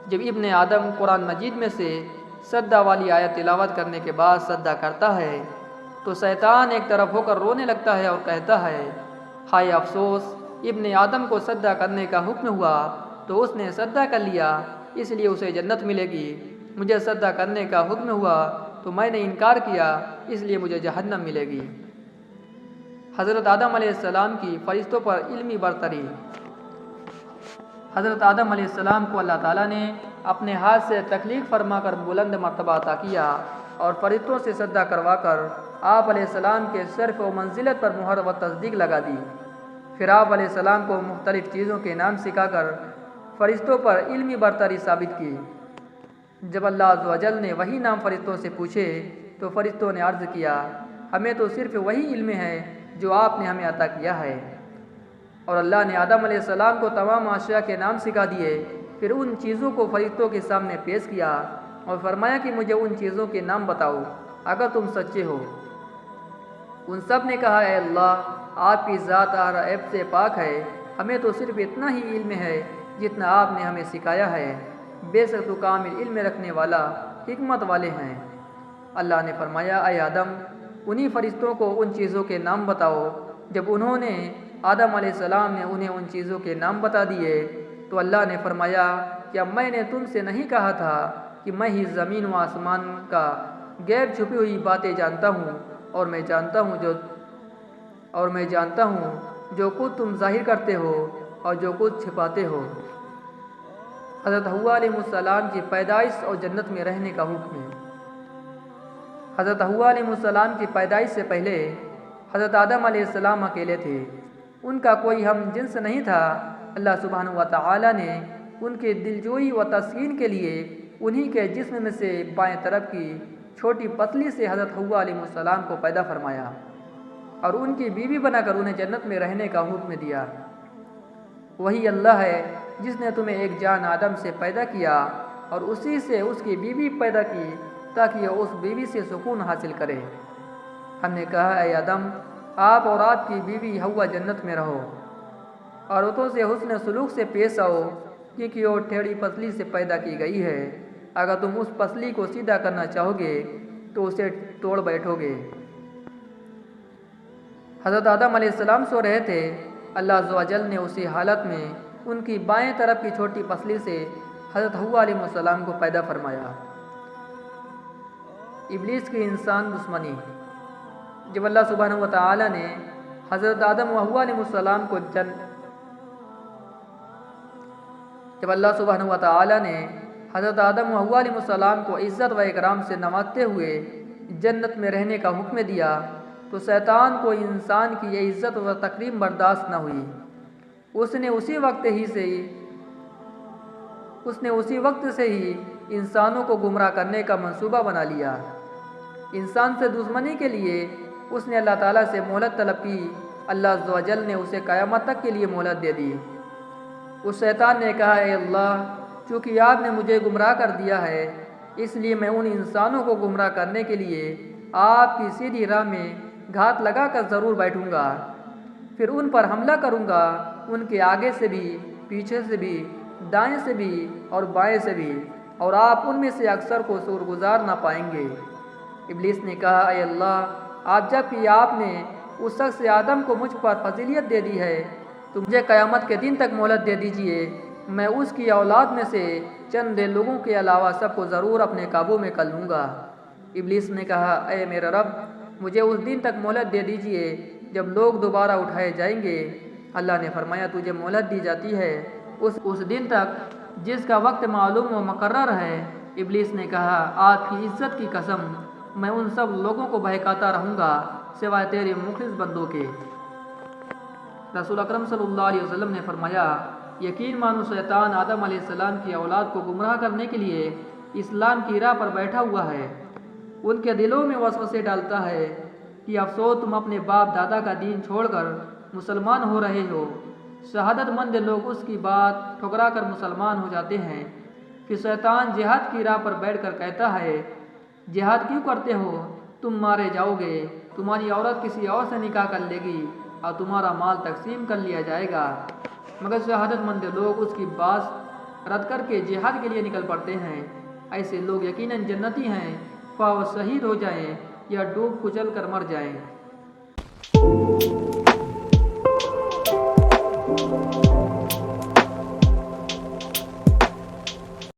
جب ابن آدم قرآن مجید میں سے سجدہ والی آیت تلاوت کرنے کے بعد سجدہ کرتا ہے تو شیطان ایک طرف ہو کر رونے لگتا ہے اور کہتا ہے، ہائے افسوس، ابن آدم کو سجدہ کرنے کا حکم ہوا تو اس نے سجدہ کر لیا، اس لیے اسے جنت ملے گی۔ مجھے سجدہ کرنے کا حکم ہوا تو میں نے انکار کیا، اس لیے مجھے جہنم ملے گی۔ حضرت آدم علیہ السلام کی فرشتوں پر علمی برتری۔ حضرت آدم علیہ السلام کو اللہ تعالیٰ نے اپنے ہاتھ سے تخلیق فرما کر بلند مرتبہ عطا کیا اور فرشتوں سے سجدہ کروا کر آپ علیہ السلام کے شرف و منزلت پر مہر و تصدیق لگا دی۔ پھر آپ علیہ السلام کو مختلف چیزوں کے نام سکھا کر فرشتوں پر علمی برتری ثابت کی۔ جب اللہ عز و جل نے وہی نام فرشتوں سے پوچھے تو فرشتوں نے عرض کیا، ہمیں تو صرف وہی علم ہے جو آپ نے ہمیں عطا کیا ہے۔ اور اللہ نے آدم علیہ السلام کو تمام اشیاء کے نام سکھا دیے، پھر ان چیزوں کو فرشتوں کے سامنے پیش کیا اور فرمایا کہ مجھے ان چیزوں کے نام بتاؤ اگر تم سچے ہو۔ ان سب نے کہا، اے اللہ، آپ کی ذات ہر عیب سے پاک ہے، ہمیں تو صرف اتنا ہی علم ہے جتنا آپ نے ہمیں سکھایا ہے، بے شک تو کامل علم رکھنے والا، حکمت والے ہیں۔ اللہ نے فرمایا، اے آدم، انہی فرشتوں کو ان چیزوں کے نام بتاؤ۔ جب انہوں نے آدم علیہ السلام نے انہیں ان چیزوں کے نام بتا دیے تو اللہ نے فرمایا، کیا میں نے تم سے نہیں کہا تھا کہ میں ہی زمین و آسمان کا غیب چھپی ہوئی باتیں جانتا ہوں اور میں جانتا ہوں جو کچھ تم ظاہر کرتے ہو اور جو کچھ چھپاتے ہو۔ حضرت حوا علیہ السلام کی پیدائش اور جنت میں رہنے کا حکم ہے۔ حضرت حوا علیہ السلام کی پیدائش سے پہلے حضرت آدم علیہ السلام اکیلے تھے، ان کا کوئی ہم جنس نہیں تھا۔ اللہ سبحانہ و تعالی نے ان کے دلجوئی و تسکین کے لیے انہی کے جسم میں سے بائیں طرف کی چھوٹی پتلی سے حضرت حوا علیہ السلام کو پیدا فرمایا اور ان کی بیوی بنا کر انہیں جنت میں رہنے کا حکم دیا۔ وہی اللہ ہے جس نے تمہیں ایک جان آدم سے پیدا کیا اور اسی سے اس کی بیوی پیدا کی تاکہ یہ اس بیوی سے سکون حاصل کرے۔ ہم نے کہا، اے آدم، آپ اور آپ کی بیوی حوا جنت میں رہو، عورتوں سے حسن سلوک سے پیش آؤ کیونکہ وہ ٹیڑھی پسلی سے پیدا کی گئی ہے، اگر تم اس پسلی کو سیدھا کرنا چاہو گے تو اسے توڑ بیٹھو گے۔ حضرت آدم علیہ السلام سو رہے تھے، اللہ عز و جل نے اسی حالت میں ان کی بائیں طرف کی چھوٹی پسلی سے حضرت حوا علیہ السلام کو پیدا فرمایا۔ ابلیس کی انسان دشمنی۔ جب اللہ سبحانہ و تعالی نے حضرت آدم و حوا علیہ السلام کو عزت و اکرام سے نوازتے ہوئے جنت میں رہنے کا حکم دیا تو شیطان کو انسان کی یہ عزت و تکریم برداشت نہ ہوئی۔ اس نے اسی وقت سے ہی انسانوں کو گمراہ کرنے کا منصوبہ بنا لیا۔ انسان سے دشمنی کے لیے اس نے اللہ تعالیٰ سے مہلت طلب کی، اللہ عز و جل نے اسے قیامت تک کے لیے مہلت دے دی۔ اس شیطان نے کہا، اے اللہ، چونکہ آپ نے مجھے گمراہ کر دیا ہے اس لیے میں ان انسانوں کو گمراہ کرنے کے لیے آپ کی سیدھی راہ میں گھات لگا کر ضرور بیٹھوں گا، پھر ان پر حملہ کروں گا، ان کے آگے سے بھی، پیچھے سے بھی، دائیں سے بھی اور بائیں سے بھی، اور آپ ان میں سے اکثر کو شکرگزار نہ پائیں گے۔ ابلیس نے کہا، اے اللہ، جب کہ آپ نے اس شخص آدم کو مجھ پر فضیلت دے دی ہے تو مجھے قیامت کے دن تک مہلت دے دیجئے، میں اس کی اولاد میں سے چند لوگوں کے علاوہ سب کو ضرور اپنے قابو میں کر لوں گا۔ ابلیس نے کہا، اے میرے رب، مجھے اس دن تک مہلت دے دیجئے جب لوگ دوبارہ اٹھائے جائیں گے۔ اللہ نے فرمایا، تجھے مہلت دی جاتی ہے اس دن تک جس کا وقت معلوم و مقرر ہے۔ ابلیس نے کہا، آپ کی عزت کی قسم، میں ان سب لوگوں کو بہکاتا رہوں گا سوائے تیرے مخلص بندوں کے۔ رسول اکرم صلی اللہ علیہ وسلم نے فرمایا، یقین مانو شیطان آدم علیہ السلام کی اولاد کو گمراہ کرنے کے لیے اسلام کی راہ پر بیٹھا ہوا ہے۔ ان کے دلوں میں وسوسے ڈالتا ہے کہ افسوس تم اپنے باپ دادا کا دین چھوڑ کر مسلمان ہو رہے ہو۔ شہادت مند لوگ اس کی بات ٹھکرا کر مسلمان ہو جاتے ہیں۔ پھر شیطان جہاد کی راہ پر بیٹھ کر کہتا ہے، جہاد کیوں کرتے ہو؟ تم مارے جاؤ گے، تمہاری عورت کسی اور سے نکاح کر لے گی اور تمہارا مال تقسیم کر لیا جائے گا۔ مگر شہادت مند لوگ اس کی بات رد کر کے جہاد کے لیے نکل پڑتے ہیں۔ ایسے لوگ یقیناً جنتی ہیں، خواہ وہ شہید ہو جائیں یا ڈوب کچل کر مر جائیں۔